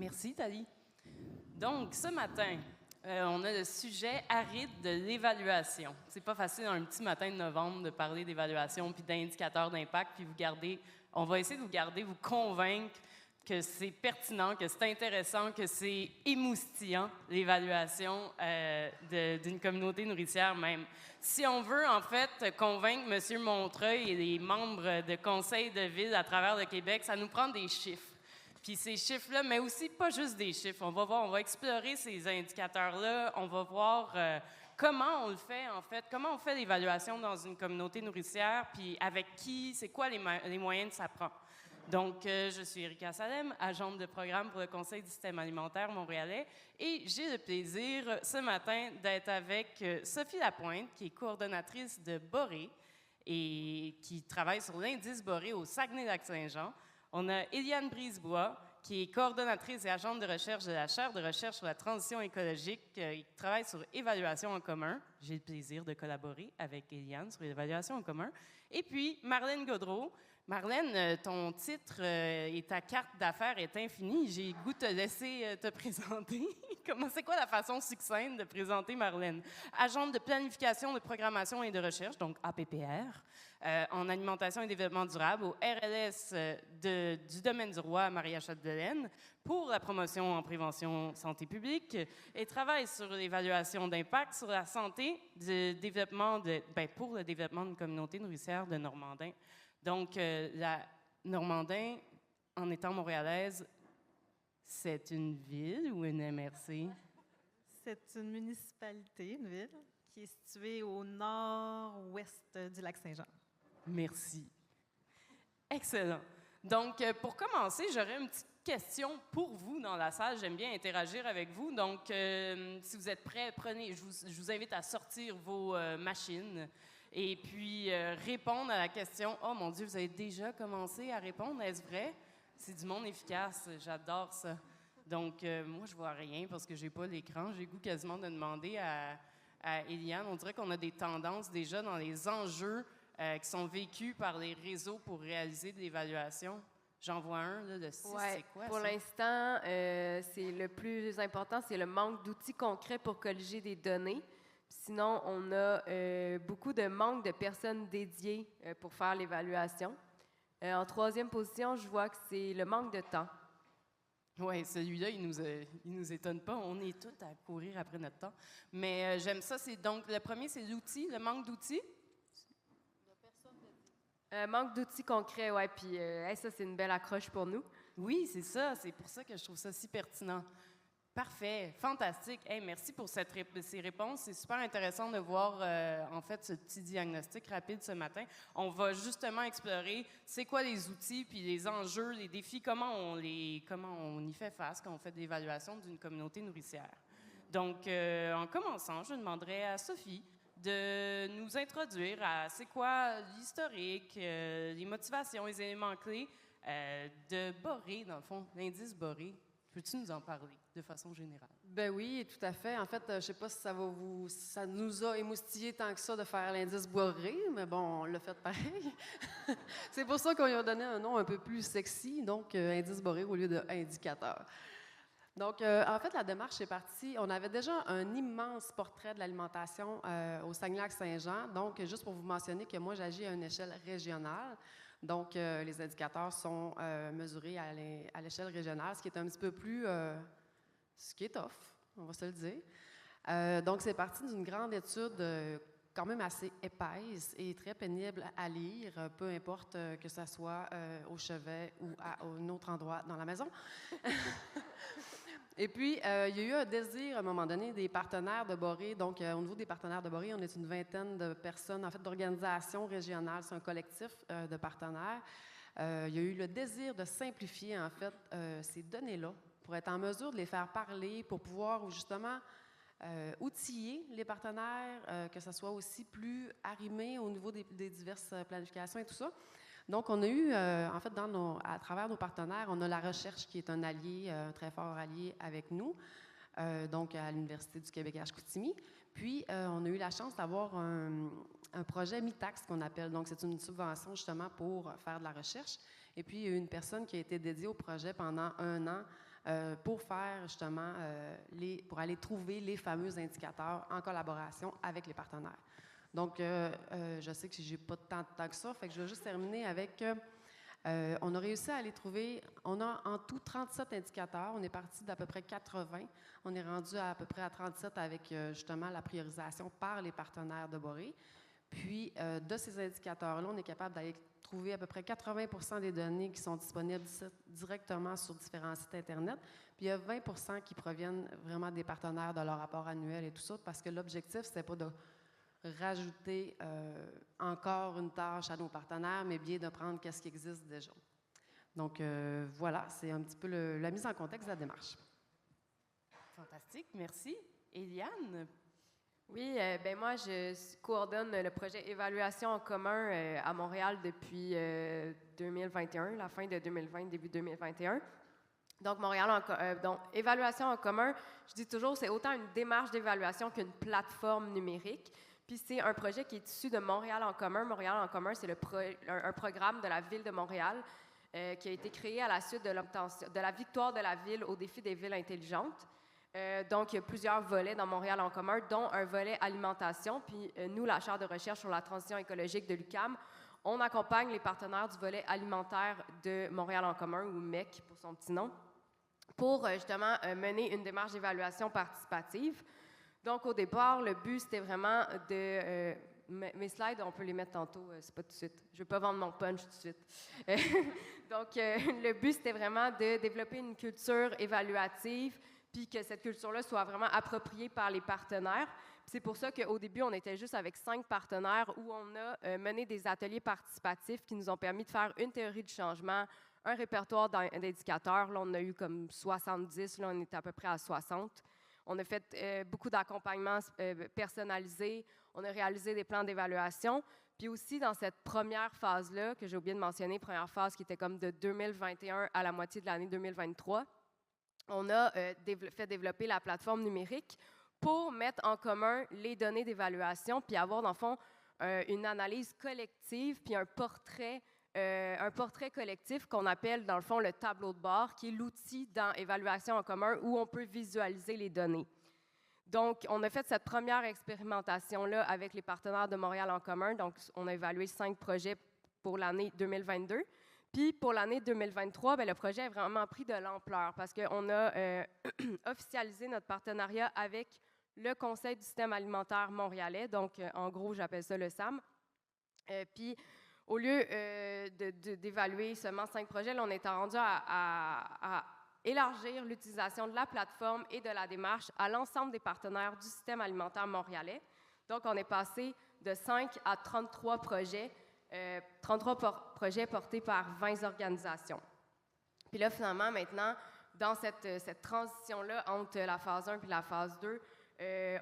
Merci, Thalie. Donc, ce matin, on a le sujet aride de l'évaluation. C'est pas facile un petit matin de novembre de parler d'évaluation puis d'indicateurs d'impact, puis on va essayer de vous convaincre que c'est pertinent, que c'est intéressant, que c'est émoustillant, l'évaluation d'une communauté nourricière même. Si on veut, en fait, convaincre M. Montreuil et les membres de conseils de ville à travers le Québec, ça nous prend des chiffres. Puis ces chiffres-là, mais aussi pas juste des chiffres. On va explorer ces indicateurs-là. On va voir comment on le fait, en fait, comment on fait l'évaluation dans une communauté nourricière, puis avec qui, c'est quoi les moyens que ça prend. Donc, je suis Erika Salem, agente de programme pour le Conseil du système alimentaire montréalais, et j'ai le plaisir ce matin d'être avec Sophie Lapointe, qui est coordonnatrice de Boré et qui travaille sur l'indice Boré au Saguenay-Lac-Saint-Jean. On a Éliane Brisebois, qui est coordonnatrice et agente de recherche de la chaire de recherche sur la transition écologique, qui travaille sur évaluation en commun. J'ai le plaisir de collaborer avec Éliane sur l'évaluation en commun. Et puis, Marlène Gaudreault. Marlène, ton titre et ta carte d'affaires est infinie. J'ai le goût de te laisser te présenter. C'est quoi la façon succincte de présenter Marlène? Agente de planification, de programmation et de recherche, donc APPR, en alimentation et développement durable au RLS du domaine du roi à Maria-Chapdelaine pour la promotion en prévention santé publique et travaille sur l'évaluation d'impact sur la santé pour le développement d'une communauté nourricière de Normandin. Donc, la Normandin, en étant montréalaise, c'est une ville ou une MRC? C'est une municipalité, une ville, qui est située au nord-ouest du lac Saint-Jean. Merci. Excellent. Donc, pour commencer, j'aurais une petite question pour vous dans la salle. J'aime bien interagir avec vous. Donc, si vous êtes prêts, je vous invite à sortir vos machines et puis répondre à la question. Oh mon Dieu, vous avez déjà commencé à répondre, est-ce vrai? C'est du monde efficace, j'adore ça. Donc, moi, je vois rien parce que j'ai pas l'écran. J'ai le goût quasiment de demander à Éliane. On dirait qu'on a des tendances déjà dans les enjeux qui sont vécus par les réseaux pour réaliser de l'évaluation. J'en vois un, là, le 6, c'est quoi pour ça? l'instant, c'est le plus important, c'est le manque d'outils concrets pour colliger des données. Sinon, on a beaucoup de manque de personnes dédiées pour faire l'évaluation. En troisième position, je vois que c'est le manque de temps. Oui, celui-là, il nous étonne pas. On est tous à courir après notre temps. Mais j'aime ça. Donc, le premier, c'est l'outil, le manque d'outils. Manque d'outils concrets, oui. Puis ça, c'est une belle accroche pour nous. Oui, c'est ça. C'est pour ça que je trouve ça si pertinent. Parfait, fantastique. Hey, merci pour ces réponses. C'est super intéressant de voir, en fait, ce petit diagnostic rapide ce matin. On va justement explorer c'est quoi les outils, puis les enjeux, les défis, comment on y fait face quand on fait de l'évaluation d'une communauté nourricière. Donc, en commençant, je demanderais à Sophie de nous introduire à c'est quoi l'historique, les motivations, les éléments clés de Boré, dans le fond, l'indice Boré. Peux-tu nous en parler de façon générale? Ben oui, tout à fait. En fait, je ne sais pas si ça nous a émoustillé tant que ça de faire l'indice Boré, mais bon, on l'a fait pareil. C'est pour ça qu'on lui a donné un nom un peu plus sexy, donc indice Boré au lieu de indicateur. Donc, en fait, la démarche est partie. On avait déjà un immense portrait de l'alimentation au Saguenay-Lac-Saint-Jean. Donc, juste pour vous mentionner que moi, j'agis à une échelle régionale. Donc, les indicateurs sont mesurés à l'échelle régionale, ce qui est un petit peu plus... ce qui est tough, on va se le dire. Donc, c'est parti d'une grande étude quand même assez épaisse et très pénible à lire, peu importe que ce soit au chevet ou à un autre endroit dans la maison. Et puis, il y a eu un désir, à un moment donné, des partenaires de Boré. Donc, au niveau des partenaires de Boré, on est une vingtaine de personnes, en fait, d'organisations régionales. C'est un collectif de partenaires. Il y a eu le désir de simplifier, en fait, ces données-là pour être en mesure de les faire parler, pour pouvoir, justement, outiller les partenaires, que ça soit aussi plus arrimé au niveau des diverses planifications et tout ça. Donc, on a eu, en fait, à travers nos partenaires, on a la recherche qui est un allié, un très fort allié avec nous, donc à l'Université du Québec à Chicoutimi. Puis, on a eu la chance d'avoir un projet mi-taxe qu'on appelle. Donc, c'est une subvention justement pour faire de la recherche. Et puis, il y a eu une personne qui a été dédiée au projet pendant 1 an pour faire justement, pour aller trouver les fameux indicateurs en collaboration avec les partenaires. Donc, je sais que j'ai pas tant de temps que ça, fait que je vais juste terminer avec... on a réussi à aller trouver, on a en tout 37 indicateurs, on est parti d'à peu près 80, on est rendu à peu près à 37 avec justement la priorisation par les partenaires de Boré. Puis, de ces indicateurs-là, on est capable d'aller trouver à peu près 80 des données qui sont disponibles directement sur différents sites Internet. Puis, il y a 20 qui proviennent vraiment des partenaires de leur rapport annuel et tout ça, parce que l'objectif, c'était pas de rajouter encore une tâche à nos partenaires, mais bien de prendre qu'est-ce qui existe déjà. Donc, voilà, c'est un petit peu la mise en contexte de la démarche. Fantastique, merci. Eliane? Oui, ben moi, je coordonne le projet Évaluation en commun à Montréal depuis 2021, la fin de 2020, début 2021. Donc, donc, Évaluation en commun, je dis toujours, c'est autant une démarche d'évaluation qu'une plateforme numérique. Puis c'est un projet qui est issu de Montréal en commun. Montréal en commun, c'est un programme de la Ville de Montréal qui a été créé à la suite de la victoire de la Ville au défi des villes intelligentes. Donc, il y a plusieurs volets dans Montréal en commun, dont un volet alimentation. Puis nous, la chaire de recherche sur la transition écologique de l'UQAM, on accompagne les partenaires du volet alimentaire de Montréal en commun, ou MEC pour son petit nom, pour justement mener une démarche d'évaluation participative. Donc, au départ, le but, c'était vraiment de... mes slides, on peut les mettre tantôt, c'est pas tout de suite. Je ne veux pas vendre mon punch tout de suite. Donc, le but, c'était vraiment de développer une culture évaluative, puis que cette culture-là soit vraiment appropriée par les partenaires. C'est pour ça qu'au début, on était juste avec 5 partenaires où on a mené des ateliers participatifs qui nous ont permis de faire une théorie du changement, un répertoire d'indicateurs. Là, on a eu comme 70, là, on était à peu près à 60. On a fait beaucoup d'accompagnements personnalisés. On a réalisé des plans d'évaluation. Puis aussi, dans cette première phase-là, que j'ai oublié de mentionner, première phase qui était comme de 2021 à la moitié de l'année 2023, on a fait développer la plateforme numérique pour mettre en commun les données d'évaluation puis avoir, dans le fond, une analyse collective puis un portrait collectif qu'on appelle, dans le fond, le tableau de bord, qui est l'outil dans Évaluation en commun où on peut visualiser les données. Donc, on a fait cette première expérimentation-là avec les partenaires de Montréal en commun. Donc, on a évalué 5 projets pour l'année 2022. Puis, pour l'année 2023, bien, le projet a vraiment pris de l'ampleur parce qu'on a officialisé notre partenariat avec le Conseil du système alimentaire montréalais. Donc, en gros, j'appelle ça le SAM. Puis, au lieu d'évaluer seulement 5 projets, là, on est rendu à élargir l'utilisation de la plateforme et de la démarche à l'ensemble des partenaires du système alimentaire montréalais. Donc, on est passé de 5 à 33 projets, 33 projets portés par 20 organisations. Puis là, finalement, maintenant, dans cette transition-là entre la phase 1 et la phase 2,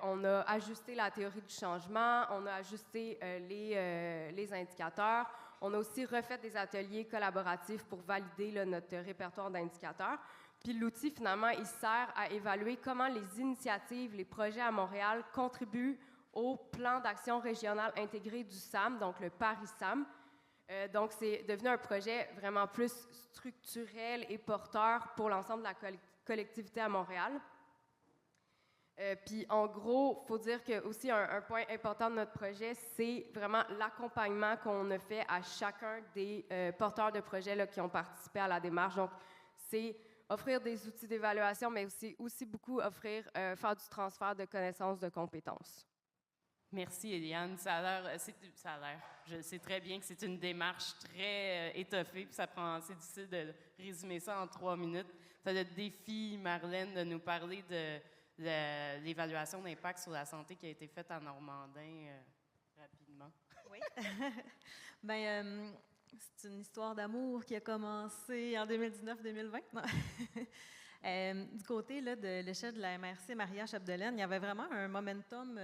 on a ajusté la théorie du changement, on a ajusté les indicateurs, on a aussi refait des ateliers collaboratifs pour valider là, notre répertoire d'indicateurs. Puis l'outil, finalement, il sert à évaluer comment les initiatives, les projets à Montréal contribuent au plan d'action régional intégré du SAM, donc le Paris-SAM. Donc, c'est devenu un projet vraiment plus structurel et porteur pour l'ensemble de la collectivité à Montréal. Puis, en gros, il faut dire que aussi un point important de notre projet, c'est vraiment l'accompagnement qu'on a fait à chacun des porteurs de projets là, qui ont participé à la démarche. Donc, c'est offrir des outils d'évaluation, mais aussi beaucoup offrir, faire du transfert de connaissances, de compétences. Merci, Eliane. Je sais très bien que c'est une démarche très étoffée, puis c'est difficile de résumer ça en 3 minutes. Ça le défi, Marlène, de nous parler de l'évaluation d'impact sur la santé qui a été faite en Normandin rapidement. Oui. Bien, c'est une histoire d'amour qui a commencé en 2019-2020. Du côté là, de l'échelle de la MRC Maria-Chapdelaine, il y avait vraiment un momentum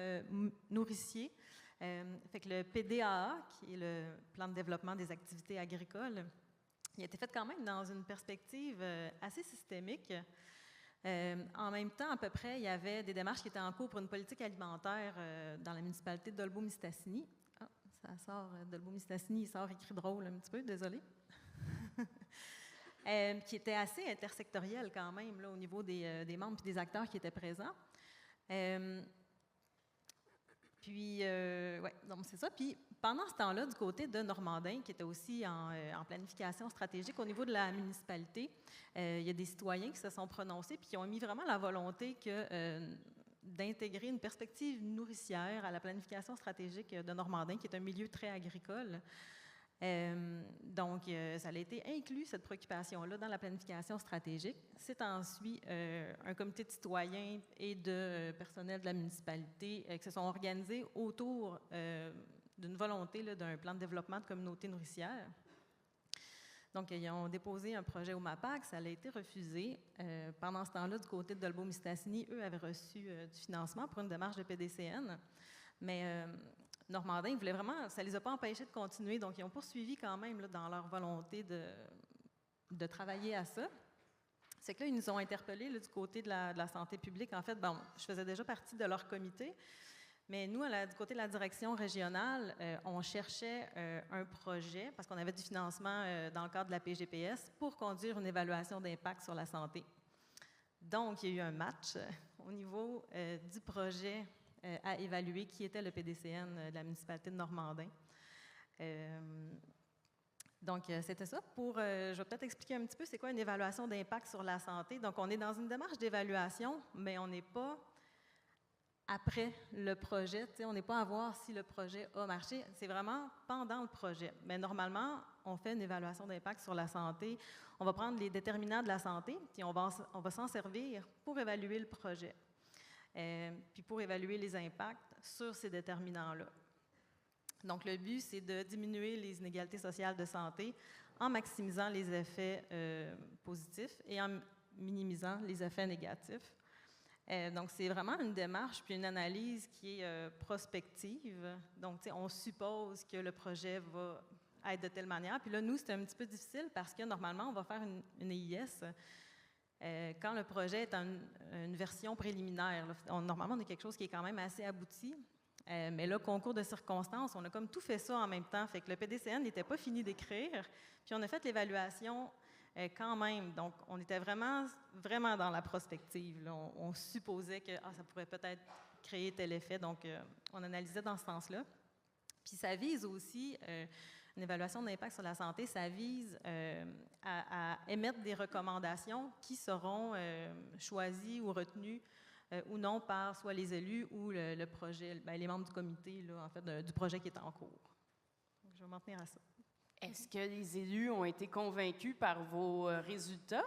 nourricier. Fait que le PDAA, qui est le plan de développement des activités agricoles, il a été fait quand même dans une perspective assez systémique. En même temps, à peu près, il y avait des démarches qui étaient en cours pour une politique alimentaire dans la municipalité de Dolbeau-Mistassini. Ah, ça sort, Dolbeau-Mistassini, il sort écrit drôle un petit peu, désolé. qui était assez intersectoriel quand même, là, au niveau des membres et des acteurs qui étaient présents. Ouais, donc c'est ça. Puis pendant ce temps-là, du côté de Normandin, qui était aussi en planification stratégique au niveau de la municipalité, il y a des citoyens qui se sont prononcés puis qui ont mis vraiment la volonté d'intégrer une perspective nourricière à la planification stratégique de Normandin, qui est un milieu très agricole. Donc, ça a été inclus, cette préoccupation-là, dans la planification stratégique. C'est ensuite un comité de citoyens et de personnel de la municipalité qui se sont organisés autour d'une volonté d'un plan de développement de communautés nourricières. Donc, ils ont déposé un projet au MAPAC, ça a été refusé. Pendant ce temps-là, du côté de Dolbeau-Mistassini, eux avaient reçu du financement pour une démarche de PDCN. Mais Normandin, ils voulaient vraiment, ça ne les a pas empêchés de continuer, donc ils ont poursuivi quand même là, dans leur volonté de travailler à ça. C'est que là, ils nous ont interpellés là, du côté de la santé publique. En fait, bon, je faisais déjà partie de leur comité, mais nous, du côté de la direction régionale, on cherchait un projet, parce qu'on avait du financement dans le cadre de la PGPS, pour conduire une évaluation d'impact sur la santé. Donc, il y a eu un match au niveau du projet à évaluer, qui était le PDCN de la municipalité de Normandin. Donc, c'était ça. Je vais peut-être expliquer un petit peu c'est quoi une évaluation d'impact sur la santé. Donc, on est dans une démarche d'évaluation, mais on n'est pas après le projet. On n'est pas à voir si le projet a marché. C'est vraiment pendant le projet. Mais normalement, on fait une évaluation d'impact sur la santé. On va prendre les déterminants de la santé, puis on va s'en servir pour évaluer le projet. Puis pour évaluer les impacts sur ces déterminants-là. Donc, le but, c'est de diminuer les inégalités sociales de santé en maximisant les effets positifs et en minimisant les effets négatifs. Donc, c'est vraiment une démarche puis une analyse qui est prospective. Donc, on suppose que le projet va être de telle manière. Puis là, nous, c'est un petit peu difficile parce que normalement, on va faire une EIS quand le projet est en une version préliminaire. Normalement, on a quelque chose qui est quand même assez abouti. Mais là, concours de circonstances, on a comme tout fait ça en même temps. Fait que le PDCN n'était pas fini d'écrire. Puis on a fait l'évaluation quand même. Donc, on était vraiment, vraiment dans la prospective. Là. On supposait que ça pourrait peut-être créer tel effet. Donc, on analysait dans ce sens-là. Puis ça vise aussi, une évaluation d'impact sur la santé, ça vise à émettre des recommandations qui seront choisies ou retenues ou non par soit les élus ou le projet, les membres du comité, là, en fait, du projet qui est en cours. Donc, je vais m'en tenir à ça. Est-ce que les élus ont été convaincus par vos résultats?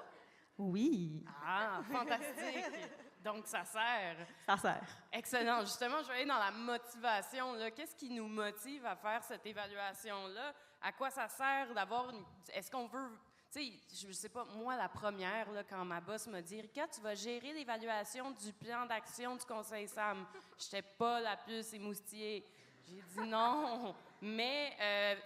Oui. Ah, fantastique! Donc, ça sert. Ça sert. Excellent. Justement, je vais aller dans la motivation. Qu'est-ce qui nous motive à faire cette évaluation-là? À quoi ça sert d'avoir une... Est-ce qu'on veut... Tu sais, je ne sais pas, moi, la première, là, quand ma boss m'a dit « Rika, tu vas gérer l'évaluation du plan d'action du Conseil SAM. » Je n'étais pas la plus émoustillée. J'ai dit non. Mais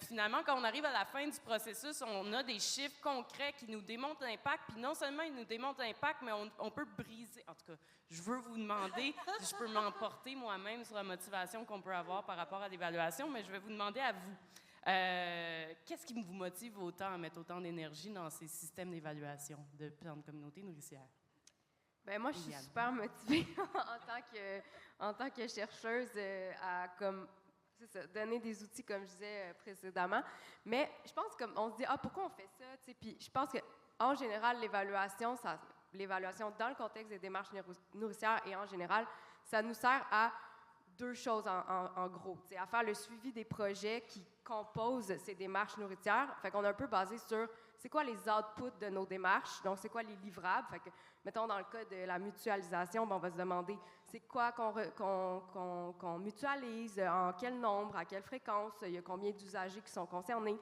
finalement, quand on arrive à la fin du processus, on a des chiffres concrets qui nous démontrent l'impact. Puis non seulement ils nous démontrent l'impact, mais on peut briser. En tout cas, je veux vous demander si je peux m'emporter moi-même sur la motivation qu'on peut avoir par rapport à l'évaluation, mais je vais vous demander à vous. Qu'est-ce qui vous motive autant à mettre autant d'énergie dans ces systèmes d'évaluation de plans de communauté nourricière? Bien, moi, je suis super motivée en tant que chercheuse à donner des outils, comme je disais précédemment. Mais je pense qu'on se dit, pourquoi on fait ça? Puis je pense qu'en général, l'évaluation dans le contexte des démarches nourricières et en général, ça nous sert à deux choses en gros. À faire le suivi des projets qui composent ces démarches nourricières. Fait qu'on est un peu basé sur c'est quoi les outputs de nos démarches, donc c'est quoi les livrables. Fait que, mettons, dans le cas de la mutualisation, on va se demander c'est quoi qu'on mutualise, en quel nombre, à quelle fréquence, il y a combien d'usagers qui sont concernés.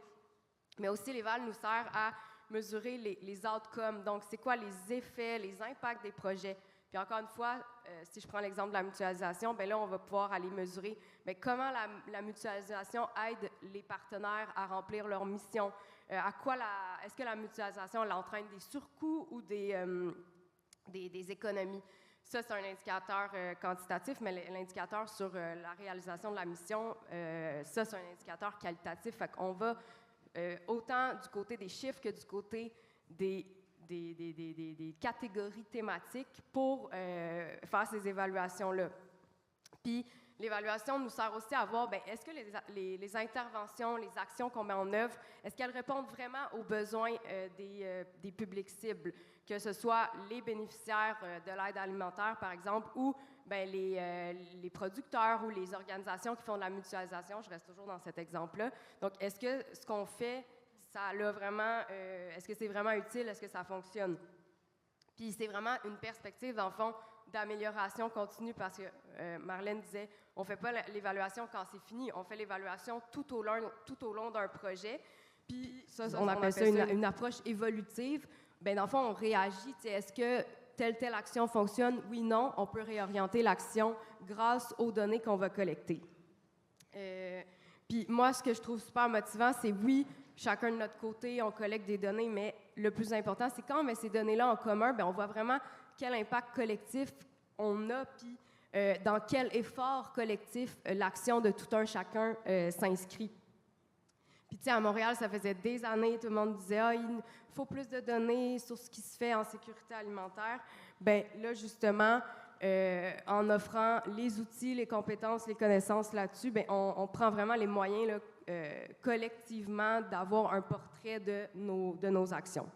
Mais aussi, l'éval nous sert à mesurer les outcomes, donc c'est quoi les effets, les impacts des projets. Puis encore une fois, si je prends l'exemple de la mutualisation, bien là, on va pouvoir aller mesurer comment la mutualisation aide les partenaires à remplir leur mission. Est-ce que la mutualisation elle entraîne des surcoûts ou des économies? Ça, c'est un indicateur quantitatif, mais l'indicateur sur la réalisation de la mission, ça, c'est un indicateur qualitatif. Fait qu'on va autant du côté des chiffres que du côté des catégories thématiques pour faire ces évaluations-là. Puis, l'évaluation nous sert aussi à voir, bien, est-ce que les interventions, les actions qu'on met en œuvre, est-ce qu'elles répondent vraiment aux besoins des publics cibles, que ce soit les bénéficiaires de l'aide alimentaire, par exemple, ou bien, les producteurs ou les organisations qui font de la mutualisation. Je reste toujours dans cet exemple-là. Donc, est-ce que ce qu'on fait, ça l'a vraiment, est-ce que c'est vraiment utile? Est-ce que ça fonctionne? Puis c'est vraiment une perspective, dans le fond, d'amélioration continue parce que Marlène disait, on ne fait pas l'évaluation quand c'est fini, on fait l'évaluation tout au long d'un projet. Puis ça, on appelle ça une approche évolutive. Bien, dans le fond, on réagit. Est-ce que telle action fonctionne? Oui, non. On peut réorienter l'action grâce aux données qu'on va collecter. Puis moi, ce que je trouve super motivant, c'est oui, chacun de notre côté, on collecte des données, mais le plus important, c'est quand on met ces données-là en commun, bien, on voit vraiment quel impact collectif on a, puis dans quel effort collectif l'action de tout un chacun s'inscrit. Puis, tu sais, à Montréal, ça faisait des années, tout le monde disait « Ah, il faut plus de données sur ce qui se fait en sécurité alimentaire. » Bien, là, justement, en offrant les outils, les compétences, les connaissances là-dessus, bien, on prend vraiment les moyens, là, collectivement, d'avoir un portrait de nos actions.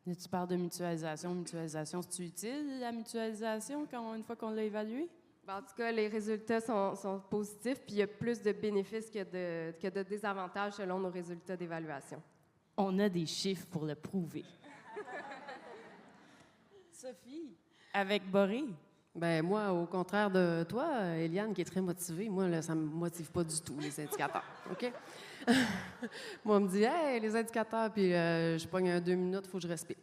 Là, tu parles de mutualisation. Mutualisation, c'est utile, la mutualisation, une fois qu'on l'a évaluée? Ben, en tout cas, les résultats sont positifs, puis il y a plus de bénéfices que de désavantages selon nos résultats d'évaluation. On a des chiffres pour le prouver. Sophie, avec Boré? Ben moi, au contraire de toi, Eliane, qui est très motivée, moi, là, ça ne me motive pas du tout, les indicateurs. OK? Moi, on me dit « Hey, les indicateurs », puis je pogne 2 minutes, il faut que je respire.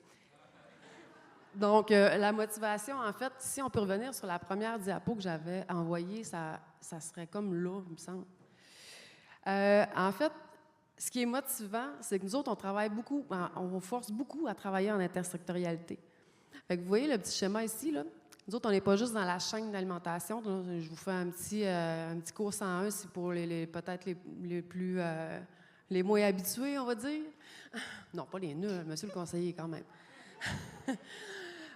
Donc, la motivation, en fait, si on peut revenir sur la première diapo que j'avais envoyée, ça serait comme là, il me semble. En fait, ce qui est motivant, c'est que nous autres, on travaille beaucoup, on force beaucoup à travailler en intersectorialité. Fait que vous voyez le petit schéma ici, là? Nous autres, on n'est pas juste dans la chaîne d'alimentation. Je vous fais un petit cours 101, c'est pour peut-être les moins habitués, on va dire. Non, pas les nuls, monsieur le conseiller, quand même.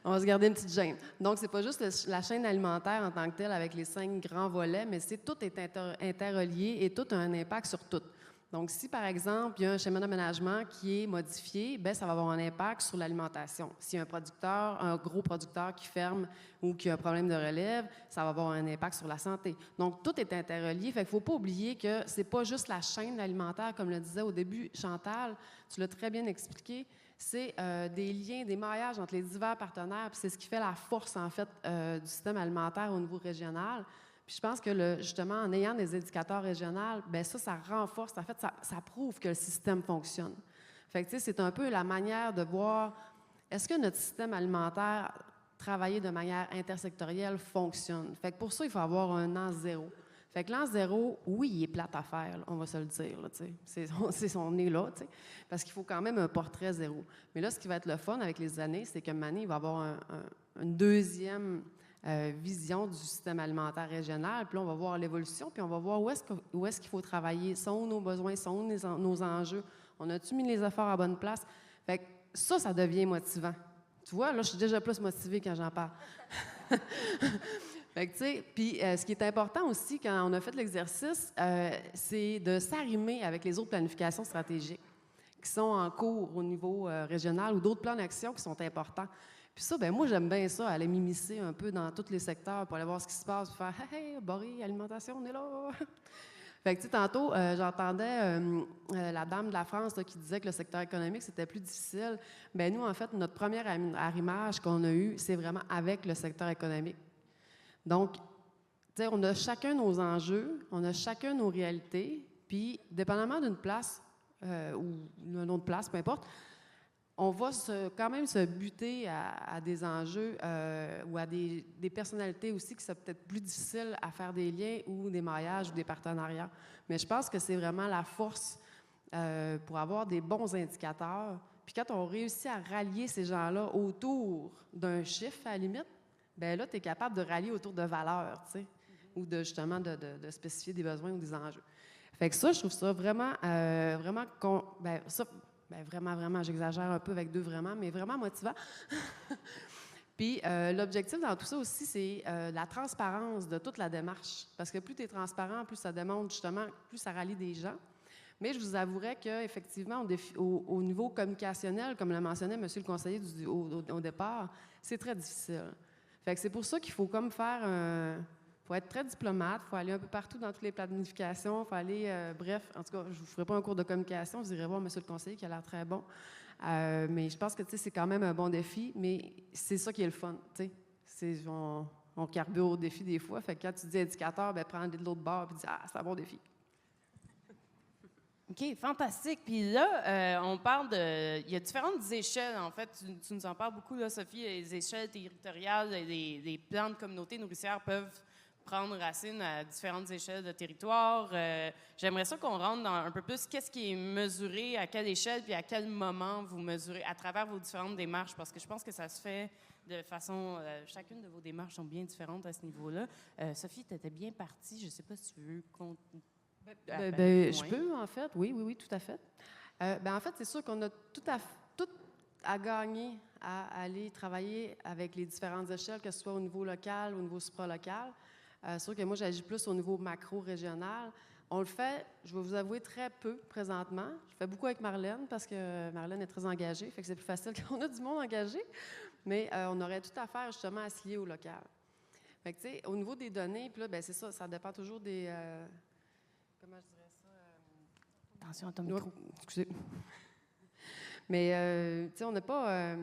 On va se garder une petite gêne. Donc, c'est pas juste la chaîne alimentaire en tant que telle avec les 5 grands volets, mais tout est interrelié et tout a un impact sur tout. Donc, si, par exemple, il y a un schéma d'aménagement qui est modifié, bien, ça va avoir un impact sur l'alimentation. S'il y a un gros producteur qui ferme ou qui a un problème de relève, ça va avoir un impact sur la santé. Donc, tout est interrelié. Fait qu'il ne faut pas oublier que c'est pas juste la chaîne alimentaire, comme le disait au début Chantal, tu l'as très bien expliqué, c'est des liens, des maillages entre les divers partenaires, puis c'est ce qui fait la force, en fait, du système alimentaire au niveau régional. Puis je pense que, justement, en ayant des indicateurs régionaux, bien ça renforce, en fait, ça prouve que le système fonctionne. Fait que, tu sais, c'est un peu la manière de voir, est-ce que notre système alimentaire, travaillé de manière intersectorielle, fonctionne? Fait que pour ça, il faut avoir un an zéro. Fait que l'an zéro, oui, il est plate à faire, là, on va se le dire, là, tu sais. On est là, tu sais, parce qu'il faut quand même un portrait zéro. Mais là, ce qui va être le fun avec les années, c'est qu'à un moment donné, il va y avoir une deuxième vision du système alimentaire régional. Puis là, on va voir l'évolution, puis on va voir où est-ce qu'il faut travailler, sont nos besoins, sont nos enjeux. On a-tu mis les efforts à bonne place? Fait que ça devient motivant. Tu vois, là, je suis déjà plus motivée quand j'en parle. Fait que, tu sais, puis ce qui est important aussi, quand on a fait l'exercice, c'est de s'arrimer avec les autres planifications stratégiques qui sont en cours au niveau régional ou d'autres plans d'action qui sont importants. Puis ça, bien, moi, j'aime bien ça, aller m'immiscer un peu dans tous les secteurs pour aller voir ce qui se passe, pour faire « Hey, Boré, alimentation, on est là! » Fait que, tu sais, tantôt, j'entendais la dame de la France là, qui disait que le secteur économique, c'était plus difficile. Bien, nous, en fait, notre premier arrimage qu'on a eu, c'est vraiment avec le secteur économique. Donc, tu sais, on a chacun nos enjeux, on a chacun nos réalités, puis, dépendamment d'une place ou d'une autre place, peu importe, on va quand même se buter à des enjeux ou à des personnalités aussi qui sont peut-être plus difficiles à faire des liens ou des maillages ou des partenariats. Mais je pense que c'est vraiment la force pour avoir des bons indicateurs. Puis quand on réussit à rallier ces gens-là autour d'un chiffre, à la limite, bien là, tu es capable de rallier autour de valeurs, tu sais, ou de justement de spécifier des besoins ou des enjeux. Fait que ça, je trouve ça vraiment, Bien, vraiment, vraiment, j'exagère un peu avec 2 vraiment, mais vraiment motivant. Puis l'objectif dans tout ça aussi, c'est la transparence de toute la démarche. Parce que plus tu es transparent, plus ça démontre justement, plus ça rallie des gens. Mais je vous avouerais qu'effectivement, au niveau communicationnel, comme l'a mentionné M. le conseiller au départ, c'est très difficile. Fait que c'est pour ça qu'il faut comme faire faut être très diplomate, il faut aller un peu partout dans toutes les planifications, il faut aller, bref, en tout cas, je ne vous ferai pas un cours de communication, vous irez voir M. le conseiller qui a l'air très bon. Mais je pense que c'est quand même un bon défi, mais c'est ça qui est le fun. On carbure au défi des fois. Fait que quand tu dis indicateur, ben prends de l'autre bord et dis ah, c'est un bon défi. OK, fantastique. Puis là, on parle de... Il y a différentes échelles, en fait. Tu nous en parles beaucoup, là, Sophie. Les échelles territoriales, les plans de communautés nourricières peuvent prendre racine à différentes échelles de territoire. J'aimerais ça qu'on rentre dans un peu plus qu'est-ce qui est mesuré, à quelle échelle, puis à quel moment vous mesurez, à travers vos différentes démarches, parce que je pense que ça se fait de façon... chacune de vos démarches sont bien différentes à ce niveau-là. Sophie, tu étais bien partie. Je ne sais pas si tu veux... Je peux, en fait. Oui, tout à fait. En fait, c'est sûr qu'on a tout à gagner à aller travailler avec les différentes échelles, que ce soit au niveau local ou au niveau supralocal. C'est sûr que moi, j'agis plus au niveau macro-régional. On le fait, je vais vous avouer, très peu présentement. Je fais beaucoup avec Marlène parce que Marlène est très engagée, fait que c'est plus facile quand on a du monde engagé. Mais on aurait tout à faire justement à se lier au local. Fait que, tu sais, au niveau des données, puis là, bien, c'est ça dépend toujours des... comment je dirais ça? Attention à ton micro. Excusez. Mais, tu sais, on n'a pas...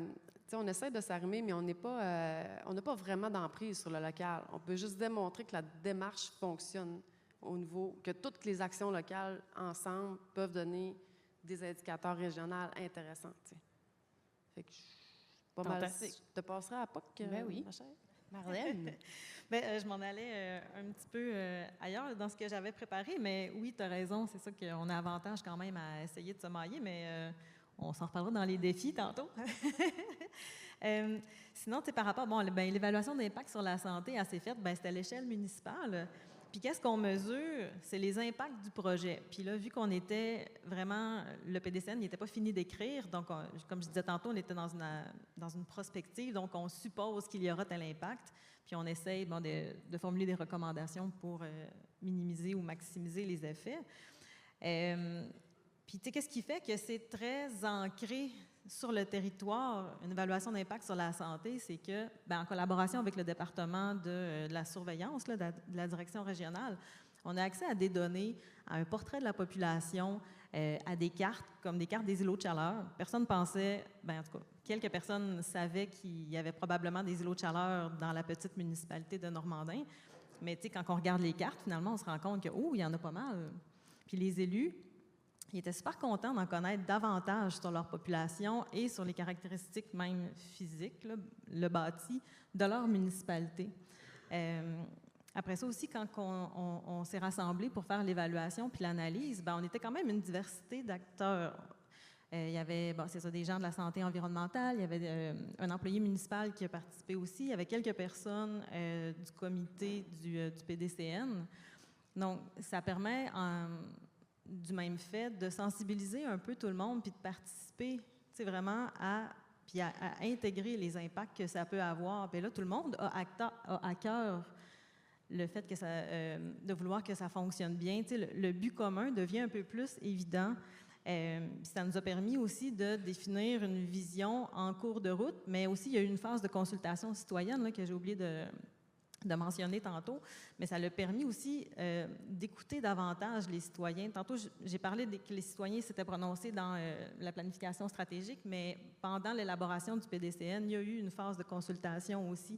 on essaie de s'arrimer, mais on n'a pas vraiment d'emprise sur le local. On peut juste démontrer que la démarche fonctionne au niveau, que toutes les actions locales ensemble peuvent donner des indicateurs régionaux intéressants. T'sais. Fait que pas fantastique. mal. Je te passerai à POC, Ben oui. ma chère. Marlène? Je m'en allais un petit peu ailleurs dans ce que j'avais préparé, mais oui, tu as raison, c'est ça qu'on a avantage quand même à essayer de se mailler, mais on s'en reparlera dans les défis tantôt. Sinon, par rapport, l'évaluation d'impact sur la santé, elle s'est faite, c'est à l'échelle municipale. Puis qu'est-ce qu'on mesure? C'est les impacts du projet. Puis là, vu qu'on était vraiment, le PDCN n'était pas fini d'écrire, donc comme je disais tantôt, on était dans une prospective, donc on suppose qu'il y aura tel impact, puis on essaye de formuler des recommandations pour minimiser ou maximiser les effets. Puis tu sais, qu'est-ce qui fait que c'est très ancré sur le territoire, une évaluation d'impact sur la santé, c'est que, en collaboration avec le département de la surveillance, là, de la direction régionale, on a accès à des données, à un portrait de la population, à des cartes, comme des cartes des îlots de chaleur. Personne pensait, en tout cas, quelques personnes savaient qu'il y avait probablement des îlots de chaleur dans la petite municipalité de Normandin, mais tu sais, quand on regarde les cartes, finalement, on se rend compte que, il y en a pas mal. Puis les élus, ils étaient super contents d'en connaître davantage sur leur population et sur les caractéristiques même physiques, là, le bâti, de leur municipalité. Après ça aussi, quand on s'est rassemblés pour faire l'évaluation puis l'analyse, on était quand même une diversité d'acteurs. Il y avait, c'est ça, des gens de la santé environnementale, il y avait un employé municipal qui a participé aussi, il y avait quelques personnes du comité du PDCN. Donc, ça permet... du même fait, de sensibiliser un peu tout le monde puis de participer vraiment à intégrer les impacts que ça peut avoir. Puis là, tout le monde a à cœur le fait que de vouloir que ça fonctionne bien. Le but commun devient un peu plus évident. Ça nous a permis aussi de définir une vision en cours de route, mais aussi il y a eu une phase de consultation citoyenne là, que j'ai oublié de mentionner tantôt, mais ça l'a permis aussi d'écouter davantage les citoyens. Tantôt, j'ai parlé que les citoyens s'étaient prononcés dans la planification stratégique, mais pendant l'élaboration du PDCN, il y a eu une phase de consultation aussi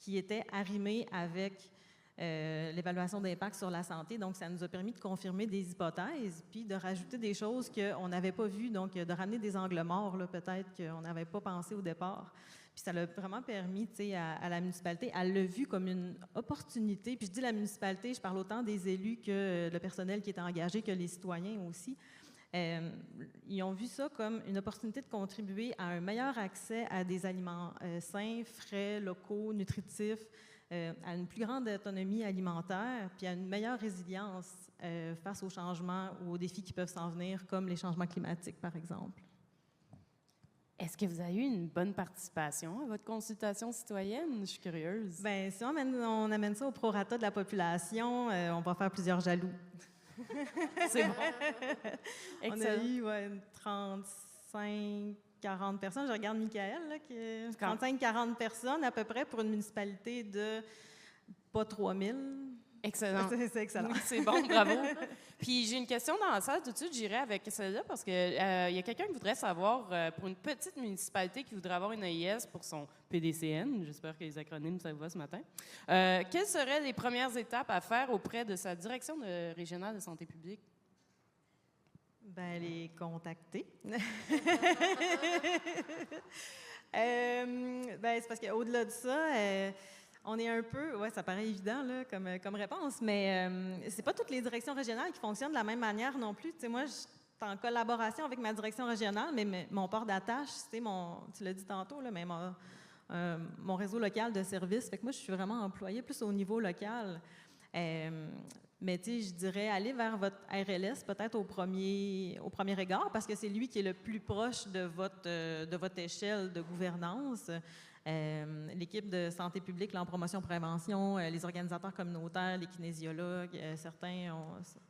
qui était arrimée avec l'évaluation d'impact sur la santé. Donc, ça nous a permis de confirmer des hypothèses, puis de rajouter des choses qu'on n'avait pas vues, donc de ramener des angles morts, là, peut-être qu'on n'avait pas pensé au départ. Puis ça l'a vraiment permis, tu sais, à la municipalité, elle l'a vu comme une opportunité. Puis je dis la municipalité, je parle autant des élus que le personnel qui est engagé, que les citoyens aussi. Ils ont vu ça comme une opportunité de contribuer à un meilleur accès à des aliments sains, frais, locaux, nutritifs, à une plus grande autonomie alimentaire, puis à une meilleure résilience face aux changements ou aux défis qui peuvent s'en venir, comme les changements climatiques, par exemple. Est-ce que vous avez eu une bonne participation à votre consultation citoyenne? Je suis curieuse. Bien, si on amène ça au prorata de la population, on va faire plusieurs jaloux. C'est bon. On a Excellent. eu 35, 40 personnes. Je regarde Michael, là, qui est 35, 40 personnes à peu près pour une municipalité de pas 3000. Excellent. C'est excellent. Oui, c'est bon, bravo. Puis j'ai une question dans la salle, tout de suite, j'irai avec celle-là parce qu'il y a quelqu'un qui voudrait savoir, pour une petite municipalité qui voudrait avoir une AIS pour son PDCN, j'espère que les acronymes, ça vous va ce matin, quelles seraient les premières étapes à faire auprès de sa direction régionale de santé publique? Ben, les contacter. C'est parce qu'au-delà de ça, on est un peu, ça paraît évident là, comme réponse, mais c'est pas toutes les directions régionales qui fonctionnent de la même manière non plus. Tu sais, moi, je suis en collaboration avec ma direction régionale, mais mon port d'attache, tu l'as dit tantôt, là, mais mon réseau local de services. Fait que moi, je suis vraiment employée plus au niveau local. Mais tu sais, je dirais aller vers votre RLS peut-être au premier égard, parce que c'est lui qui est le plus proche de votre échelle de gouvernance. L'équipe de santé publique, là, en promotion-prévention, les organisateurs communautaires, les kinésiologues, certains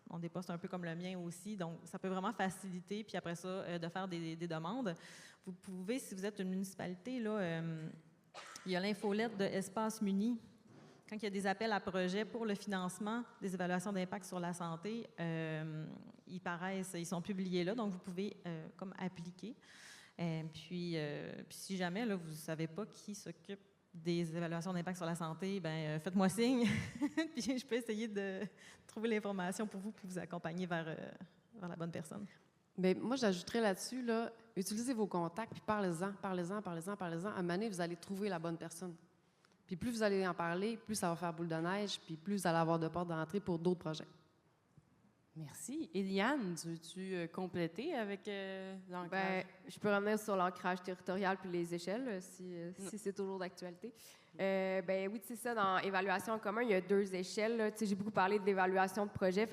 ont des postes un peu comme le mien aussi. Donc, ça peut vraiment faciliter, puis après ça, de faire des demandes. Vous pouvez, si vous êtes une municipalité, là, il y a l'infolette de Espace Muni. Quand il y a des appels à projets pour le financement des évaluations d'impact sur la santé, ils sont publiés là, donc vous pouvez comme appliquer. Puis si jamais là, vous ne savez pas qui s'occupe des évaluations d'impact sur la santé, faites-moi signe, puis je peux essayer de trouver l'information pour vous, puis vous accompagner vers la bonne personne. Bien, moi, j'ajouterais là-dessus, là, utilisez vos contacts, puis parlez-en. À un moment donné, vous allez trouver la bonne personne. Puis plus vous allez en parler, plus ça va faire boule de neige, puis plus vous allez avoir de portes d'entrée pour d'autres projets. Merci. Eliane, veux-tu compléter avec l'ancrage? Je peux revenir sur l'ancrage territorial puis les échelles, si c'est toujours d'actualité. Oui, c'est ça, dans évaluation en commun, il y a 2 échelles. J'ai beaucoup parlé de l'évaluation de projet,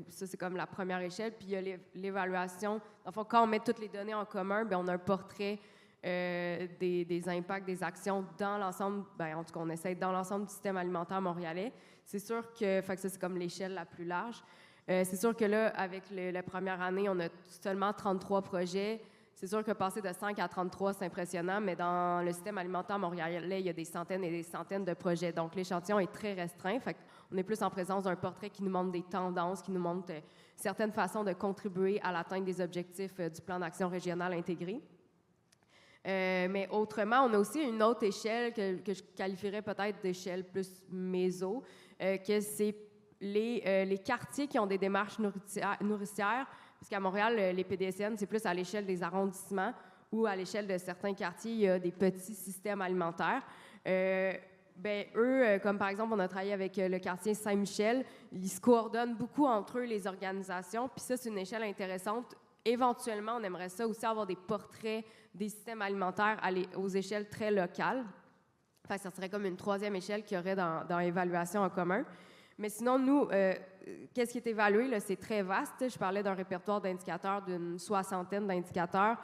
ça, c'est comme la première échelle. Puis il y a l'évaluation. Enfin, quand on met toutes les données en commun, on a un portrait des impacts, des actions dans l'ensemble, en tout cas, on essaie dans l'ensemble du système alimentaire montréalais. C'est sûr que ça, c'est comme l'échelle la plus large. C'est sûr que là, avec la première année, on a seulement 33 projets. C'est sûr que passer de 5 à 33, c'est impressionnant, mais dans le système alimentaire montréalais, il y a des centaines et des centaines de projets. Donc, l'échantillon est très restreint. On est plus en présence d'un portrait qui nous montre des tendances, qui nous montre certaines façons de contribuer à l'atteinte des objectifs du plan d'action régional intégré. Mais autrement, on a aussi une autre échelle que je qualifierais peut-être d'échelle plus méso, que c'est les quartiers qui ont des démarches nourricières, parce qu'à Montréal, les PDCN, c'est plus à l'échelle des arrondissements ou à l'échelle de certains quartiers, il y a des petits systèmes alimentaires. Eux, comme par exemple, on a travaillé avec le quartier Saint-Michel, ils se coordonnent beaucoup entre eux, les organisations, puis ça, c'est une échelle intéressante. Éventuellement, on aimerait ça aussi avoir des portraits des systèmes alimentaires aux échelles très locales. Ça serait comme une 3e échelle qu'il y aurait dans l'évaluation en commun. Mais sinon, nous, qu'est-ce qui est évalué? Là, c'est très vaste. Je parlais d'un répertoire d'indicateurs d'une 60aine d'indicateurs.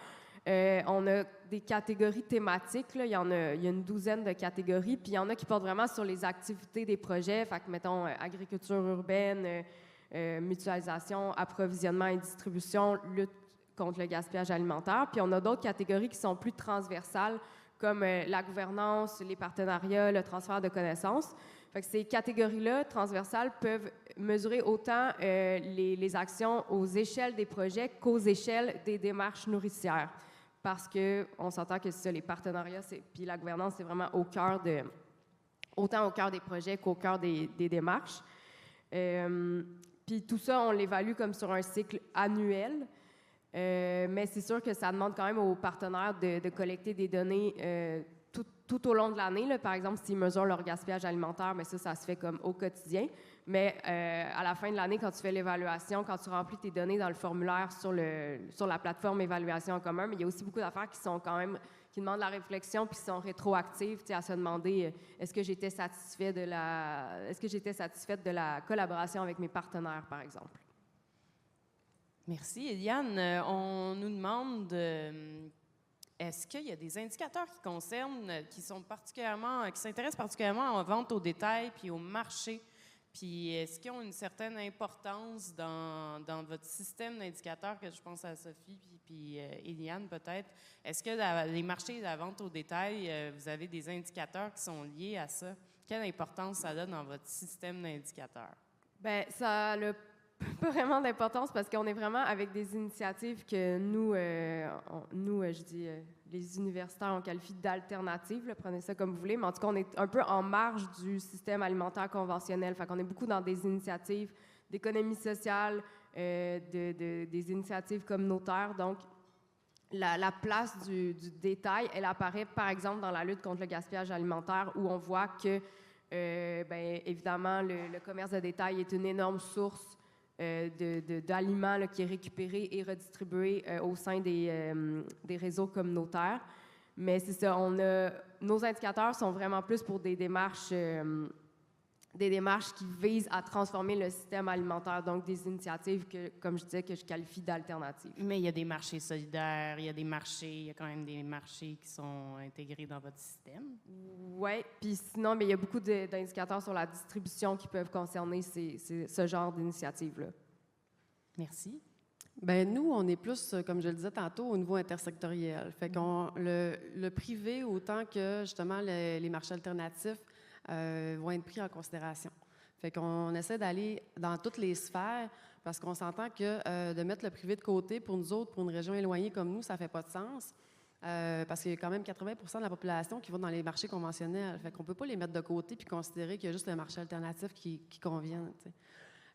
On a des catégories thématiques. Là. Il y a une 12aine de catégories. Puis il y en a qui portent vraiment sur les activités des projets. Mettons, agriculture urbaine, mutualisation, approvisionnement et distribution, lutte contre le gaspillage alimentaire. Puis on a d'autres catégories qui sont plus transversales, comme la gouvernance, les partenariats, le transfert de connaissances. Ces catégories-là, transversales, peuvent mesurer autant les actions aux échelles des projets qu'aux échelles des démarches nourricières. Parce qu'on s'entend que c'est ça, les partenariats, puis la gouvernance, c'est vraiment autant au cœur des projets qu'au cœur des démarches. Puis tout ça, on l'évalue comme sur un cycle annuel. Mais c'est sûr que ça demande quand même aux partenaires de collecter des données tout au long de l'année. Là. Par exemple, s'ils mesurent leur gaspillage alimentaire, mais ça se fait comme au quotidien. Mais à la fin de l'année, quand tu fais l'évaluation, quand tu remplis tes données dans le formulaire sur la plateforme Évaluation en commun, mais il y a aussi beaucoup d'affaires qui demandent la réflexion puis qui sont rétroactives, à se demander est-ce que j'étais satisfaite de la collaboration avec mes partenaires, par exemple. Merci. Eliane, on nous demande est-ce qu'il y a des indicateurs qui concernent, qui s'intéressent particulièrement en vente au détail puis au marché? Puis est-ce qu'ils ont une certaine importance dans votre système d'indicateurs, que je pense à Sophie puis Eliane peut-être? Est-ce que les marchés et la vente au détail, vous avez des indicateurs qui sont liés à ça? Quelle importance ça a dans votre système d'indicateurs? Bien, ça n'a pas vraiment d'importance parce qu'on est vraiment avec des initiatives que nous, je dis, les universitaires, on qualifie d'alternatives, là, prenez ça comme vous voulez, mais en tout cas, on est un peu en marge du système alimentaire conventionnel. Fait qu'on est beaucoup dans des initiatives d'économie sociale, des initiatives communautaires. Donc, la place du détail, elle apparaît, par exemple, dans la lutte contre le gaspillage alimentaire, où on voit que, évidemment, le commerce de détail est une énorme source d'aliments qui est récupéré et redistribué au sein des réseaux communautaires. Mais c'est ça, nos indicateurs sont vraiment plus pour des démarches qui visent à transformer le système alimentaire, donc des initiatives comme je disais, que je qualifie d'alternatives. Mais il y a des marchés solidaires, il y a quand même des marchés qui sont intégrés dans votre système. Oui, puis sinon, il y a beaucoup d'indicateurs sur la distribution qui peuvent concerner ce genre d'initiatives-là. Merci. Bien, nous, on est plus, comme je le disais tantôt, au niveau intersectoriel. Fait qu'on le privé, autant que justement les marchés alternatifs, vont être pris en considération. Fait qu'on essaie d'aller dans toutes les sphères parce qu'on s'entend que de mettre le privé de côté pour nous autres, pour une région éloignée comme nous, ça fait pas de sens. Parce qu'il y a quand même 80% de la population qui va dans les marchés conventionnels. Fait qu'on peut pas les mettre de côté puis considérer qu'il y a juste le marché alternatif qui convient. T'sais.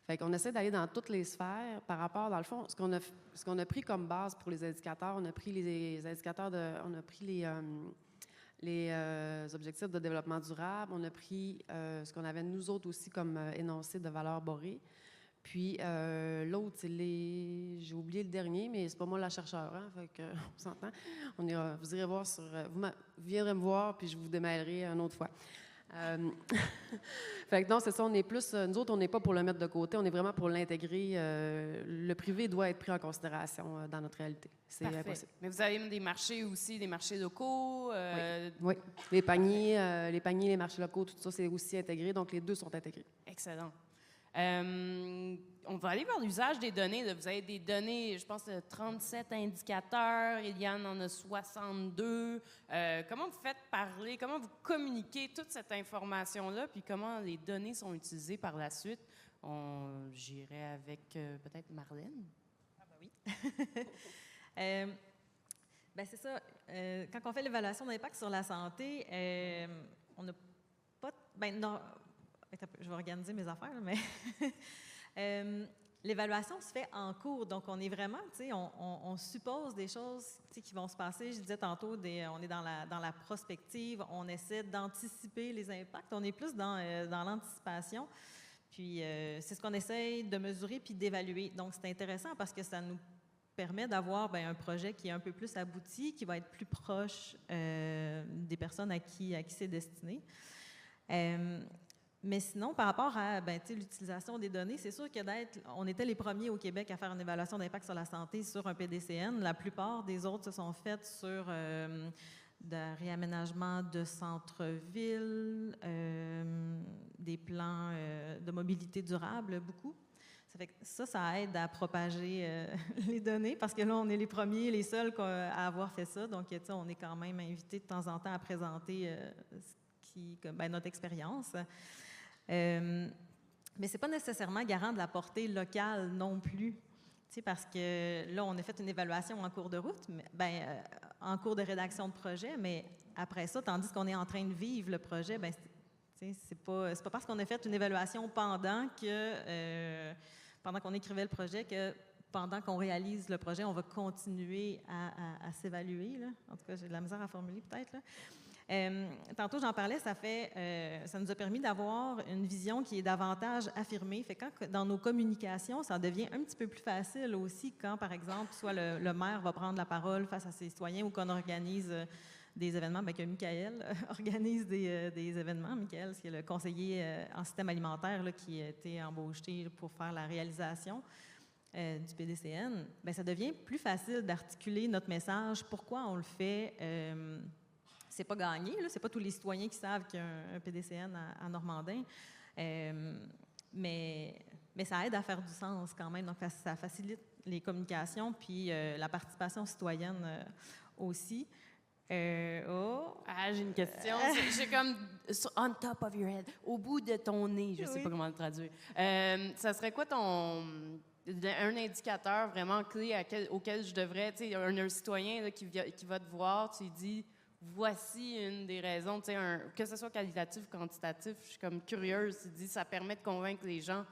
Fait qu'on essaie d'aller dans toutes les sphères par rapport, dans le fond, ce qu'on a pris comme base pour les indicateurs, on a pris les indicateurs on a pris les objectifs de développement durable, on a pris ce qu'on avait nous autres aussi comme énoncé de valeur borée. Puis l'autre, j'ai oublié le dernier, mais c'est pas moi la chercheur, hein, fait que, on s'entend. Vous irez voir vous viendrez me voir, puis je vous démêlerai une autre fois. Fait que non, c'est ça, on est plus, nous autres, on n'est pas pour le mettre de côté, on est vraiment pour l'intégrer. Le privé doit être pris en considération dans notre réalité. C'est impossible. Mais vous avez des marchés aussi, des marchés locaux? Oui. Les paniers, les marchés locaux, tout ça, c'est aussi intégré, donc les deux sont intégrés. Excellent. On va aller vers l'usage des données. Là. Vous avez des données, je pense, de 37 indicateurs. Eliane en a 62. Comment vous faites parler, comment vous communiquez toute cette information-là, puis comment les données sont utilisées par la suite? J'irai avec peut-être Marlène. Ah ben oui. C'est ça. Quand on fait l'évaluation d'impact sur la santé, on n'a pas... non, je vais organiser mes affaires, mais l'évaluation se fait en cours. Donc, on est vraiment, on suppose des choses qui vont se passer. Je disais tantôt, on est dans la prospective, on essaie d'anticiper les impacts. On est plus dans l'anticipation. Puis, c'est ce qu'on essaie de mesurer puis d'évaluer. Donc, c'est intéressant parce que ça nous permet d'avoir un projet qui est un peu plus abouti, qui va être plus proche des personnes à qui c'est destiné. Mais sinon, par rapport à l'utilisation des données, c'est sûr on était les premiers au Québec à faire une évaluation d'impact sur la santé sur un PDCN. La plupart des autres se sont faites sur de réaménagement de centre-ville, des plans de mobilité durable, beaucoup. Ça aide à propager les données parce que là, on est les premiers, les seuls à avoir fait ça. Donc, on est quand même invité de temps en temps à présenter notre expérience. Mais ce n'est pas nécessairement garant de la portée locale non plus. Parce que là, on a fait une évaluation en cours de route, en cours de rédaction de projet, mais après ça, tandis qu'on est en train de vivre le projet, c'est pas parce qu'on a fait une évaluation pendant qu'on écrivait le projet que pendant qu'on réalise le projet, on va continuer à s'évaluer. Là. En tout cas, j'ai de la misère à formuler peut-être. Là. Tantôt, j'en parlais, ça nous a permis d'avoir une vision qui est davantage affirmée. Fait quand dans nos communications, ça devient un petit peu plus facile aussi quand, par exemple, soit le maire va prendre la parole face à ses citoyens ou qu'on organise des événements, que Michael organise des événements. Michael, c'est le conseiller en système alimentaire là, qui a été embauché pour faire la réalisation. du PDCN, bien, ça devient plus facile d'articuler notre message, pourquoi on le fait. C'est pas gagné, là, c'est pas tous les citoyens qui savent qu'il y a un PDCN à Normandin, mais ça aide à faire du sens quand même, donc ça facilite les communications, puis la participation citoyenne aussi. Ah, j'ai une question. J'ai comme on top of your head, au bout de ton nez, je sais pas comment le traduire. Ça serait quoi un indicateur vraiment clé auquel je devrais, tu sais, un citoyen là, qui va te voir, tu lui dis, voici une des raisons, tu sais, que ce soit qualitatif ou quantitatif, je suis comme curieuse, tu dis, ça permet de convaincre les gens.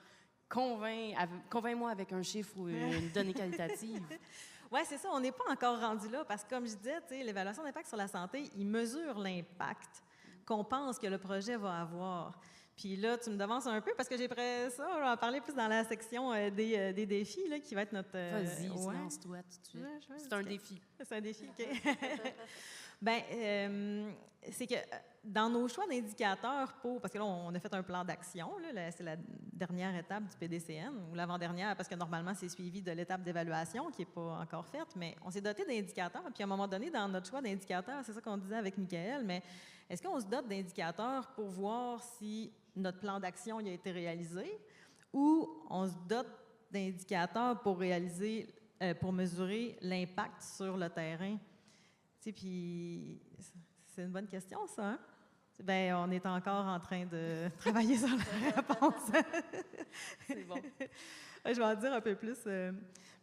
Convainc-moi avec un chiffre ou une donnée qualitative. Oui, c'est ça. On n'est pas encore rendu là parce que, comme je disais, l'évaluation d'impact sur la santé, il mesure l'impact qu'on pense que le projet va avoir. Puis là, tu me devances un peu parce que j'ai pris ça, on va en parler plus dans la section des défis, là, qui va être notre... Vas-y, lance-toi tout de suite. C'est un défi. C'est un défi, OK. Bien, c'est que dans nos choix d'indicateurs parce que là, on a fait un plan d'action, c'est la dernière étape du PDCN, ou l'avant-dernière, parce que normalement, c'est suivi de l'étape d'évaluation qui n'est pas encore faite, mais on s'est doté d'indicateurs, puis à un moment donné, dans notre choix d'indicateurs, c'est ça qu'on disait avec Michael, mais est-ce qu'on se dote d'indicateurs pour voir si notre plan d'action a été réalisé, ou on se dote d'indicateurs pour mesurer l'impact sur le terrain? Puis c'est une bonne question, ça, hein? Bien, on est encore en train de travailler sur la réponse. C'est bon. Je vais en dire un peu plus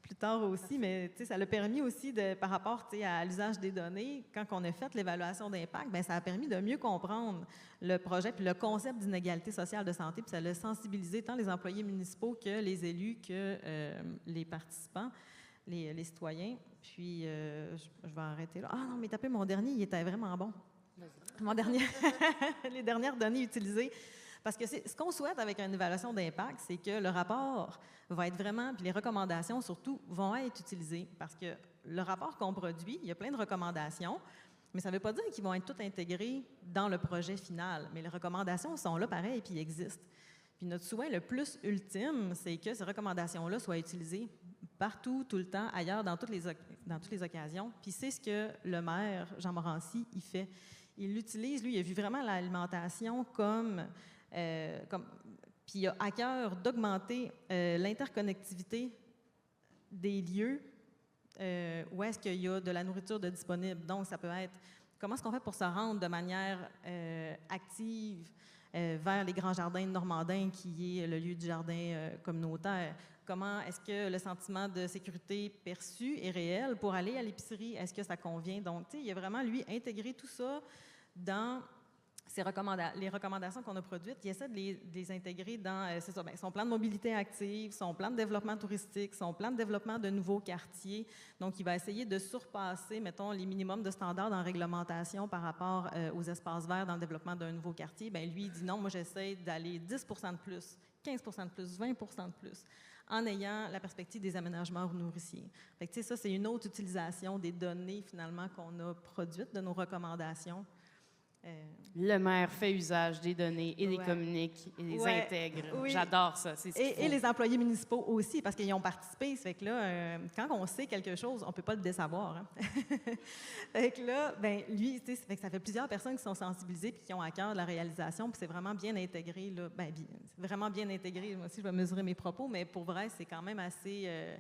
plus tard aussi, mais ça l'a permis aussi, par rapport à l'usage des données, quand on a fait l'évaluation d'impact, bien, ça a permis de mieux comprendre le projet puis le concept d'inégalité sociale de santé, puis ça l'a sensibilisé tant les employés municipaux que les élus, que les participants, les citoyens. Puis, je vais arrêter là. Ah non, mais tapez mon dernier, il était vraiment bon. Mon dernier, les dernières données utilisées. Parce que ce qu'on souhaite avec une évaluation d'impact, c'est que le rapport va être vraiment, puis les recommandations surtout, vont être utilisées. Parce que le rapport qu'on produit, il y a plein de recommandations, mais ça ne veut pas dire qu'ils vont être toutes intégrées dans le projet final. Mais les recommandations sont là pareil, puis ils existent. Puis notre souhait le plus ultime, c'est que ces recommandations-là soient utilisées partout, tout le temps, ailleurs, dans toutes les occasions. Puis c'est ce que le maire, Jean Morancy, il fait. Il l'utilise, lui, il a vu vraiment l'alimentation comme puis il a à cœur d'augmenter l'interconnectivité des lieux où est-ce qu'il y a de la nourriture de disponible. Donc, ça peut être comment est-ce qu'on fait pour se rendre de manière active vers les grands jardins de Normandin, qui est le lieu du jardin communautaire. Comment est-ce que le sentiment de sécurité perçu est réel pour aller à l'épicerie? Est-ce que ça convient? Donc, tu sais, il a vraiment, lui, intégré tout ça dans les recommandations qu'on a produites. Il essaie de les intégrer dans son plan de mobilité active, son plan de développement touristique, son plan de développement de nouveaux quartiers. Donc, il va essayer de surpasser, mettons, les minimums de standards en réglementation par rapport aux espaces verts dans le développement d'un nouveau quartier. Bien, lui, il dit non, moi, j'essaie d'aller 10 de plus, 15 de plus, 20 de plus, en ayant la perspective des aménagements nourriciers. Fait que, tu sais, ça, c'est une autre utilisation des données, finalement, qu'on a produites de nos recommandations. Le maire fait usage des données et les communique et les intègre. Oui. J'adore ça. C'est et les employés municipaux aussi, parce qu'ils ont participé. Ça fait que là, quand on sait quelque chose, on ne peut pas le désavoir. Hein? Fait que là, ben, lui, ça fait que ça fait plusieurs personnes qui sont sensibilisées et qui ont à cœur de la réalisation. Puis c'est vraiment bien intégré. Là, c'est vraiment bien intégré. Moi aussi, je vais mesurer mes propos, mais pour vrai, c'est quand même assez...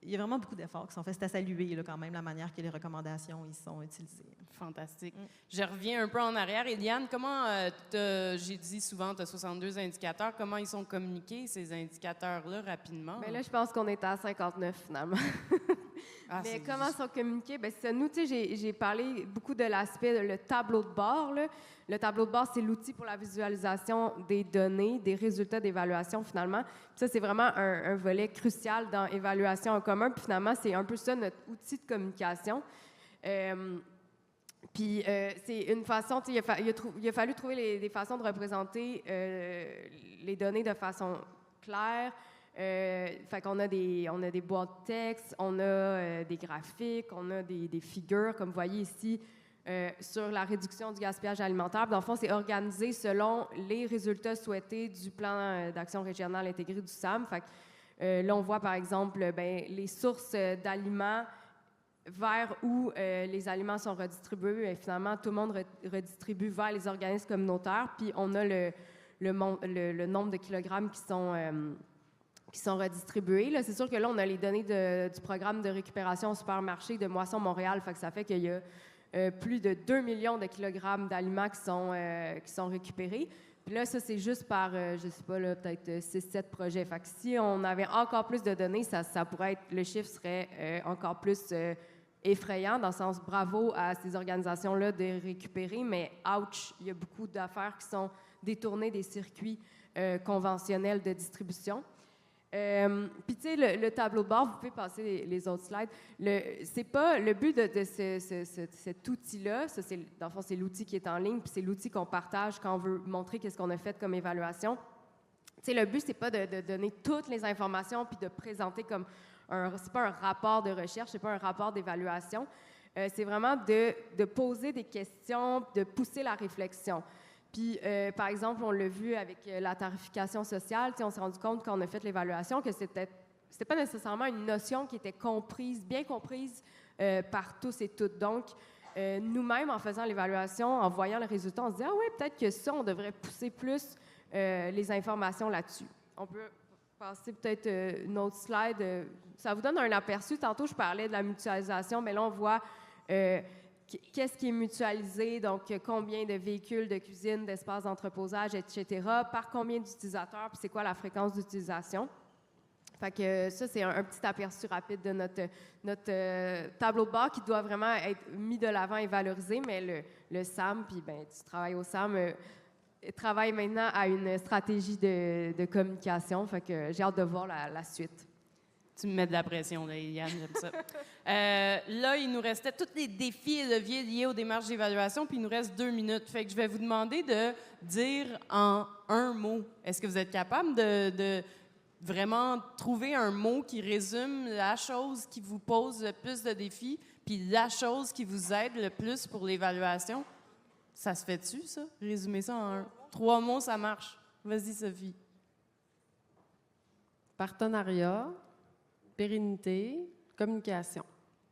il y a vraiment beaucoup d'efforts qui sont faits. C'est à saluer, là, quand même, la manière que les recommandations y sont utilisées. Fantastique. Je reviens un peu en arrière. Eliane, comment, j'ai dit souvent, tu as 62 indicateurs, comment ils sont communiqués, ces indicateurs-là, rapidement? Bien là, je pense qu'on est à 59, finalement. Mais comment sont communiqués? Bien, c'est ça. Nous, tu sais, j'ai parlé beaucoup de l'aspect, le tableau de bord, là. Le tableau de bord, c'est l'outil pour la visualisation des données, des résultats d'évaluation, finalement. Puis ça, c'est vraiment un volet crucial dans évaluation en commun. Puis finalement, c'est un peu ça, notre outil de communication. Puis c'est une façon, il a fallu trouver des façons de représenter les données de façon claire. Fait qu'on a des boîtes de texte, on a des graphiques, on a des figures, comme vous voyez ici, sur la réduction du gaspillage alimentaire. Dans le fond, c'est organisé selon les résultats souhaités du plan d'action régionale intégré du SAM. Fait que Là, on voit, par exemple, les sources d'aliments vers où les aliments sont redistribués. Et finalement, tout le monde redistribue vers les organismes communautaires. Puis, on a le nombre de kilogrammes qui sont redistribués. Là, c'est sûr que là, on a les données du programme de récupération au supermarché de Moisson Montréal. Fait que ça fait qu'il y a plus de 2 millions de kilogrammes d'aliments qui sont récupérés. Puis là, ça, c'est juste par, je sais pas, là, peut-être 6-7 projets. Fait que si on avait encore plus de données, ça pourrait être, le chiffre serait encore plus effrayant, dans le sens bravo à ces organisations-là de récupérer, mais ouch, il y a beaucoup d'affaires qui sont détournées des circuits conventionnels de distribution. Puis, tu sais, le tableau de bord, vous pouvez passer les autres slides. C'est pas le but de cet outil-là. Ça, dans le fond, c'est l'outil qui est en ligne, puis c'est l'outil qu'on partage quand on veut montrer qu'est-ce qu'on a fait comme évaluation. Tu sais, le but, c'est pas de donner toutes les informations puis de présenter comme c'est pas un rapport de recherche, c'est pas un rapport d'évaluation. C'est vraiment de poser des questions, de pousser la réflexion. Puis, par exemple, on l'a vu avec la tarification sociale, on s'est rendu compte quand on a fait l'évaluation que c'était pas nécessairement une notion qui était bien comprise par tous et toutes. Donc, nous-mêmes, en faisant l'évaluation, en voyant le résultat, on se dit « Ah oui, peut-être que ça, on devrait pousser plus les informations là-dessus. » On peut passer peut-être une autre slide. Ça vous donne un aperçu. Tantôt, je parlais de la mutualisation, mais là, on voit qu'est-ce qui est mutualisé, donc combien de véhicules de cuisine, d'espaces d'entreposage, etc., par combien d'utilisateurs, puis c'est quoi la fréquence d'utilisation. Fait que ça, c'est un petit aperçu rapide de notre tableau de bord qui doit vraiment être mis de l'avant et valorisé, mais le SAM, puis tu travailles au SAM, travaille maintenant à une stratégie de communication. Fait que j'ai hâte de voir la suite. Tu me mets de la pression, là, Eliane, j'aime ça. Là, il nous restait tous les défis et leviers liés aux démarches d'évaluation, puis il nous reste 2 minutes. Fait que je vais vous demander de dire en un mot. Est-ce que vous êtes capable de vraiment trouver un mot qui résume la chose qui vous pose le plus de défis, puis la chose qui vous aide le plus pour l'évaluation? Ça se fait-tu, ça? Résumer ça en 3 mots, ça marche. Vas-y, Sophie. Partenariat, pérennité, communication.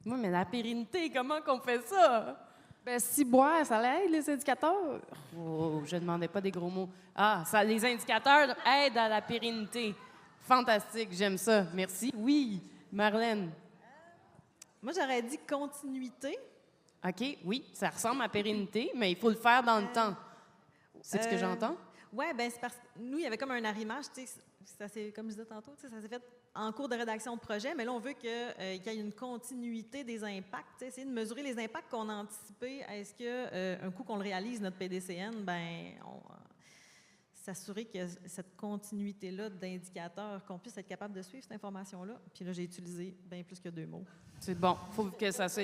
Oui, mais la pérennité, comment qu'on fait ça? Bien, si boire, ça l'aide, les indicateurs. Oh, je ne demandais pas des gros mots. Ah, les indicateurs aident à la pérennité. Fantastique, j'aime ça. Merci. Oui, Marlène. Moi, j'aurais dit continuité. OK, oui, ça ressemble à pérennité, mais il faut le faire dans le temps. C'est ce que j'entends? Oui, bien, c'est parce que nous, il y avait comme un arrimage, tu sais, ça c'est comme je disais tantôt, tu sais, ça s'est fait en cours de rédaction de projet, mais là, on veut qu'il y ait une continuité des impacts, tu sais, essayer de mesurer les impacts qu'on a anticipés. Est-ce que, un coup qu'on le réalise, notre PDCN, bien, s'assurer qu'il y a cette continuité-là d'indicateurs, qu'on puisse être capable de suivre cette information-là. Puis là, j'ai utilisé bien plus que 2 mots. C'est bon. Il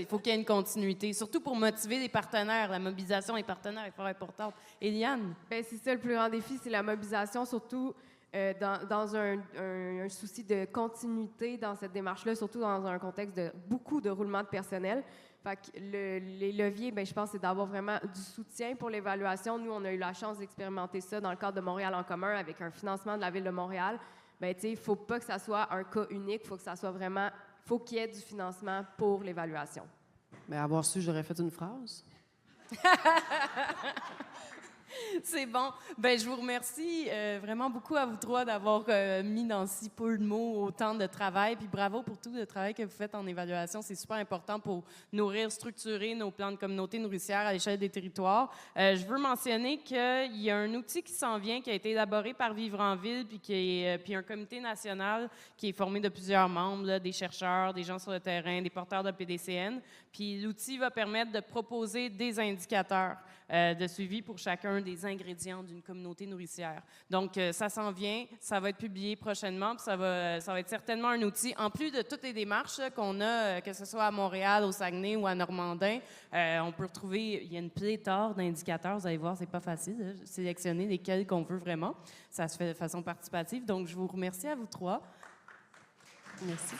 faut qu'il y ait une continuité, surtout pour motiver les partenaires. La mobilisation des partenaires est fort importante. Eliane? Bien, c'est ça, le plus grand défi, c'est la mobilisation, surtout dans un souci de continuité dans cette démarche-là, surtout dans un contexte de beaucoup de roulement de personnel. Fait que les leviers, bien, je pense, c'est d'avoir vraiment du soutien pour l'évaluation. Nous, on a eu la chance d'expérimenter ça dans le cadre de Montréal en commun avec un financement de la Ville de Montréal. Bien, tu sais, il ne faut pas que ça soit un cas unique, il faut que ça soit vraiment... faut qu'il y ait du financement pour l'évaluation. Mais avoir su, j'aurais fait une phrase. C'est bon. Ben, je vous remercie vraiment beaucoup à vous 3 d'avoir mis dans si peu de mots autant de travail. Puis bravo pour tout le travail que vous faites en évaluation. C'est super important pour nourrir, structurer nos plans de communauté nourricière à l'échelle des territoires. Je veux mentionner qu'il y a un outil qui s'en vient, qui a été élaboré par Vivre en Ville, puis un comité national qui est formé de plusieurs membres, là, des chercheurs, des gens sur le terrain, des porteurs de PDCN. Puis l'outil va permettre de proposer des indicateurs de suivi pour chacun des ingrédients d'une communauté nourricière. Donc, ça s'en vient, ça va être publié prochainement, puis ça va être certainement un outil, en plus de toutes les démarches là, qu'on a, que ce soit à Montréal, au Saguenay ou à Normandin, on peut retrouver, il y a une pléthore d'indicateurs, vous allez voir, c'est pas facile de sélectionner lesquels qu'on veut vraiment. Ça se fait de façon participative, donc je vous remercie à vous 3. Merci.